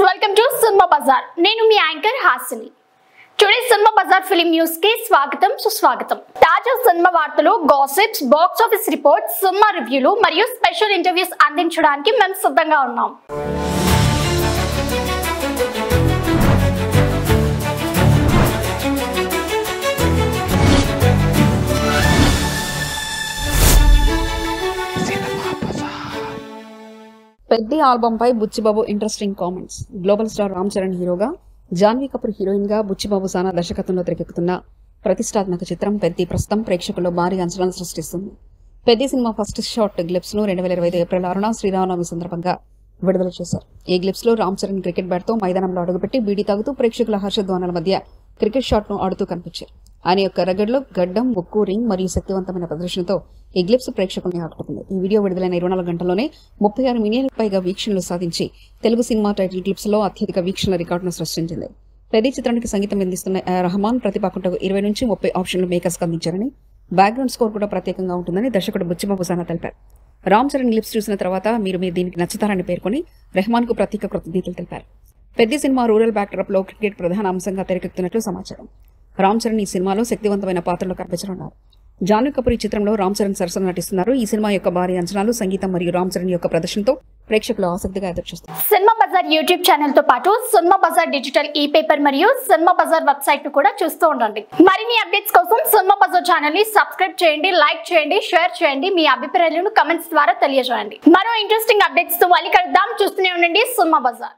Welcome to cinema bazaar. నేను మీ anchor Hasini. Today cinema bazaar film news కి స్వాగతం సుస్వాగతం. తాజా సినిమా వార్తలు, gossips, box office reports, cinema రివ్యూలు మరియు స్పెషల్ ఇంటర్వ్యూస్ అందించడానికి మేము సిద్ధంగా ఉన్నాం. పెద్ది ఆల్బమ్ పై Buchibabu interesting comments. Global star Ram Charan హీరోగా, జాన్వీ కపూర్ హీరోయిన్ గా బుచ్చిబాబు సానా దర్శకత్వంలో తెరకెక్కుతున్న ప్రతిష్టాత్మక చిత్రం పెద్ది ప్రస్తుతం ప్రేక్షకుల్లో భారీ అంచనాలు సృష్టిస్తుంది. Peddi cinema first shot glimpse ను 2025 ఏప్రిల్ 6న శ్రీరామనవమి సందర్భంగా విడుదల చేశారు. ఈ గ్లిప్స్ లో రామ్ చరణ్ క్రికెట్ బ్యాట్ తో మైదానంలో అడుగుపెట్టి బీడీ తాగుతూ ప్రేక్షకుల హర్షధ్వానాల మధ్య క్రికెట్ షాట్ ను ఆడుతూ కనిపించారు. ఆయన యొక్క రగడ్లో గడ్డం, ఉక్కు, రింగ్ మరియు శక్తివంతమైన ప్రదర్శనతో ఈ గ్లిప్స్ ప్రేక్షకుల్ని ఆకట్టుకుంది. ఈ వీడియో విడుదలైన 24 గంటల్లోనే 36 మిలియన్లకు పైగా వీక్షణలు సాధించి తెలుగు సినిమా టైటిల్ క్లిప్స్ లో అత్యధిక వీక్షణ రికార్డును సృష్టించింది. పెద్ది చిత్రానికి సంగీతం అందిస్తున్న రెహమాన్ ప్రతిపాకుంటకు 20 నుంచి 30 ఆప్షన్లు మేకర్స్ అందించారని, బ్యాక్గ్రౌండ్ స్కోర్ కూడా ప్రత్యేకంగా ఉంటుందని దర్శకుడు బుచ్చిబాబు సానా తెలిపారు. రామ్ చరణ్ గ్లిప్స్ చూసిన తర్వాత మీరు దీనికి నచ్చుతారని పేర్కొని రెహమాన్ కు ప్రత్యేక కృతజ్ఞతలు తెలిపారు. పెద్ది సినిమా రూరల్ బ్యాక్డ్రాప్ లో క్రికెట్ ప్రధాన అంశంగా తెరకెక్కుతున్నట్లు సమాచారం. రామ్ చరణ్ ఈ సినిమాలో శక్తివంతమైన పాత్రలో కనిపించనున్నారు. జాన్వీ కపూర్ ఈ చిత్రంలో రామ్ చరణ్ సరసన నటిస్తున్నారు. ఈ సినిమా యొక్క భారీ అంచనాలు, సంగీతం మరియు రామ్ చరణ్ యొక్క ప్రదర్శనతో ప్రేక్షకులు ఆసక్తిగా ఎదురుచూస్తారు. సినిమా బజార్ యూట్యూబ్ ఛానల్ తో పాటు సినిమా బజార్ డిజిటల్ ఈ పేపర్ మరియు సినిమా బజార్ వెబ్సైట్ ను కూడా చూస్తూ ఉండండి. మరిన్ని అప్డేట్స్ కోసం సినిమా బజార్ ఛానల్ ని సబ్స్క్రైబ్ చేయండి, లైక్ చేయండి, షేర్ చేయండి. మీ అభిప్రాయాలను కమెంట్స్ ద్వారా తెలియజేయండి. మరో ఇంట్రెస్టింగ్ అప్డేట్స్ తో మళ్ళీ కలుద్దాం. చూస్తూనే ఉండండి సినిమా బజార్.